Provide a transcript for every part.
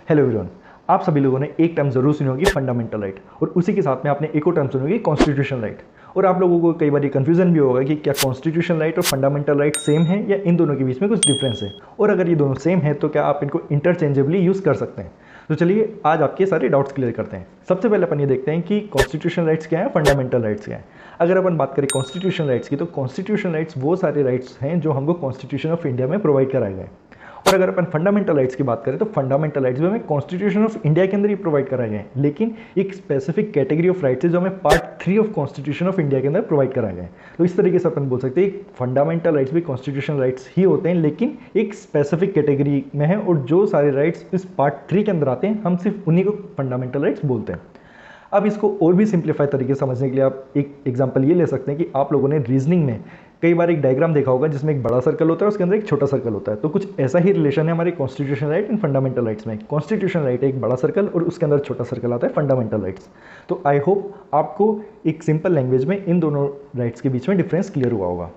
Hello everyone, आप सभी लोगों ने एक टर्म जरूर सुनी होगी फंडामेंटल राइट, और उसी के साथ में आपने एक और टर्म सुनी होगी कॉन्स्टिट्यूशन राइट। और आप लोगों को कई बार ये कंफ्यूजन भी होगा कि क्या कॉन्स्टिट्यूशन राइट और फंडामेंटल राइट सेम है या इन दोनों के बीच में कुछ डिफरेंस है, और अगर ये दोनों सेम है तो क्या आप इनको इंटरचेंजेबली यूज़ कर सकते हैं। तो चलिए आज आपके सारे डाउट्स क्लियर करते हैं। सबसे पहले अपन ये देखते हैं कि कॉन्स्टिट्यूशन राइट्स क्या है, फंडामेंटल राइट्स क्या है। अगर अपन बात करें कॉन्स्टिट्यूशन राइट्स की, तो कॉन्स्टिट्यूशन राइट्स वो सारे राइट्स हैं जो हमको कॉन्स्टिट्यूशन ऑफ इंडिया में प्रोवाइड कराए गए। और अगर अपन फंडामेंटल राइट्स की बात करें तो फंडामेंटल राइट्स भी हमें कॉन्स्टिट्यूशन ऑफ इंडिया के अंदर ही प्रोवाइड कराए गए, लेकिन एक स्पेसिफिक कैटेगरी ऑफ राइट्स है जो हमें part 3 of constitution of India के अंदर प्रोवाइड कराए गए। तो इस तरीके से अपन बोल सकते हैं फंडामेंटल राइट्स भी कॉन्स्टिट्यूशन राइट्स ही होते हैं, लेकिन एक स्पेसिफिक कैटेगरी में है, और जो सारे राइट्स इस पार्ट 3 के अंदर आते हैं हम सिर्फ उन्हीं को फंडामेंटल राइट्स बोलते हैं। अब इसको और भी सिंप्लीफाई तरीके से समझने के लिए आप एक एग्जांपल ये ले सकते हैं कि आप लोगों ने रीजनिंग में कई बार एक डायग्राम देखा होगा जिसमें एक बड़ा सर्कल होता है, उसके अंदर एक छोटा सर्कल होता है। तो कुछ ऐसा ही रिलेशन है हमारे constitution right and fundamental rights में। कॉन्स्टिट्यूशन राइट है एक बड़ा सर्कल और उसके अंदर छोटा सर्कल आता है फंडामेंटल राइट्स। तो आई होप आपको एक सिंपल लैंग्वेज में इन दोनों राइट्स के बीच में डिफरेंस क्लियर हुआ होगा।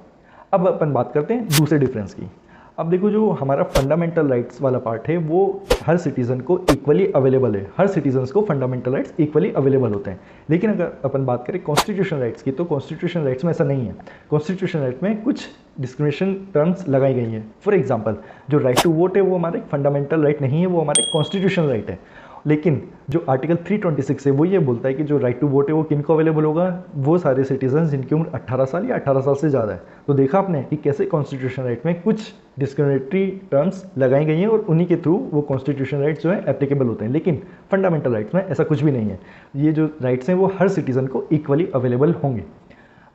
अब अपन बात करते हैं दूसरे डिफरेंस की। अब देखो, जो हमारा फंडामेंटल राइट्स वाला पार्ट है वो हर सिटीज़न को इक्वली अवेलेबल है, हर सिटीजन्स को फंडामेंटल राइट्स इक्वली अवेलेबल होते हैं। लेकिन अगर अपन बात करें कॉन्स्टिट्यूशन राइट्स की, तो कॉन्स्टिट्यूशन राइट्स में ऐसा नहीं है। कॉन्स्टिट्यूशन राइट में कुछ डिस्क्रिमिनेशन टर्म्स लगाई गई हैं। फॉर एग्जांपल, जो राइट टू वोट है वो हमारे फंडामेंटल राइट नहीं है, वो हमारे कॉन्स्टिट्यूशन राइट है। लेकिन जो आर्टिकल 326 है वो ये बोलता है कि जो राइट टू वोट है वो किन को अवेलेबल होगा, वो सारे सिटीजन जिनकी उम्र 18 साल या 18 साल से ज़्यादा है। तो देखा आपने कि कैसे कॉन्स्टिट्यूशन राइट में कुछ डिस्क्रिमिनेटरी टर्म्स लगाई गई हैं और उन्हीं के थ्रू वो कॉन्स्टिट्यूशन राइट्स जो है एप्लीकेबल होते हैं। लेकिन फंडामेंटल राइट्स में ऐसा कुछ भी नहीं है। ये जो राइट्स हैं वो हर सिटीजन को इक्वली अवेलेबल होंगे।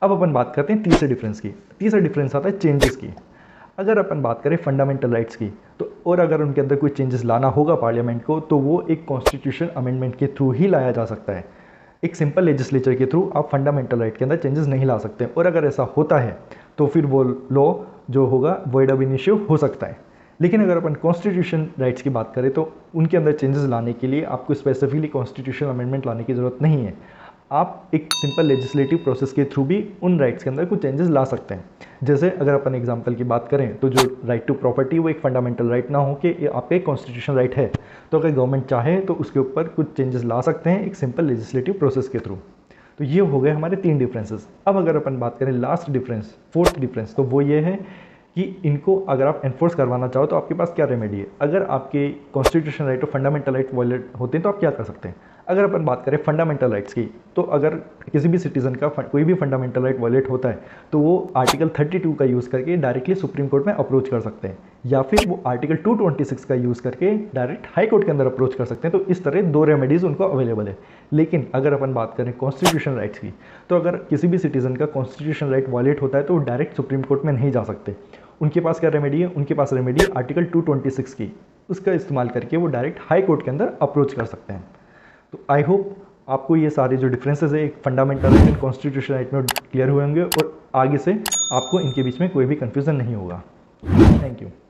अब अपन बात करते हैं तीसरे डिफरेंस की। तीसरा डिफरेंस आता है चेंजेस की। अगर अपन बात करें फंडामेंटल राइट्स की, तो और अगर उनके अंदर कोई चेंजेस लाना होगा पार्लियामेंट को, तो वो एक कॉन्स्टिट्यूशन अमेंडमेंट के थ्रू ही लाया जा सकता है। एक सिंपल लेजिस्लेचर के थ्रू आप फंडामेंटल राइट के अंदर चेंजेस नहीं ला सकते, और अगर ऐसा होता है तो फिर वो लॉ जो होगा वॉइड अब इनिशियो हो सकता है। लेकिन अगर अपन कॉन्स्टिट्यूशन राइट्स की बात करें तो उनके अंदर चेंजेस लाने के लिए आपको स्पेसिफिकली कॉन्स्टिट्यूशन अमेंडमेंट लाने की ज़रूरत नहीं है। आप एक सिंपल लेजिस्लेटिव प्रोसेस के थ्रू भी उन राइट्स के अंदर कुछ चेंजेस ला सकते हैं। जैसे अगर अपन एग्जांपल की बात करें तो जो राइट टू प्रॉपर्टी वो एक फंडामेंटल राइट ना हो कि ये आपका एक कॉन्स्टिट्यूशन राइट है, तो अगर गवर्नमेंट चाहे तो उसके ऊपर कुछ चेंजेस ला सकते हैं एक सिंपल लेजिस्लेटिव प्रोसेस के थ्रू। तो ये हो गए हमारे 3 डिफरेंसेस। अब अगर अपन बात करें लास्ट डिफरेंस, फोर्थ डिफरेंस, तो वो ये है कि इनको अगर आप एनफोर्स करवाना चाहो तो आपके पास क्या रेमेडी है। अगर आपके कॉन्स्टिट्यूशन राइट और फंडामेंटल राइट वायलेट होते हैं तो आप क्या कर सकते हैं। अगर अपन बात करें फंडामेंटल राइट्स की, तो अगर किसी भी सिटीज़न का कोई भी फंडामेंटल राइट वायलेट होता है तो वो आर्टिकल 32 का यूज़ करके डायरेक्टली सुप्रीम कोर्ट में अप्रोच कर सकते हैं, या फिर वो आर्टिकल 226 का यूज़ करके डायरेक्ट हाई कोर्ट के अंदर अप्रोच कर सकते हैं। तो इस तरह 2 रेमेडीज़ उनको अवेलेबल है। लेकिन अगर अपन बात करें कॉन्स्टिट्यूशन राइट्स की, तो अगर किसी भी सिटीज़न का कॉन्स्टिट्यूशन राइट वायलेट होता है तो वो डायरेक्ट सुप्रीम कोर्ट में नहीं जा सकते। उनके पास क्या रेमेडी है, उनके पास रेमेडी है आर्टिकल 226 की, उसका इस्तेमाल करके वो डायरेक्ट हाई कोर्ट के अंदर अप्रोच कर सकते हैं। तो आई होप आपको ये सारे जो डिफरेंसेस है fundamental right and constitution right में क्लियर हुए होंगे, और आगे से आपको इनके बीच में कोई भी कन्फ्यूज़न नहीं होगा। Thank you.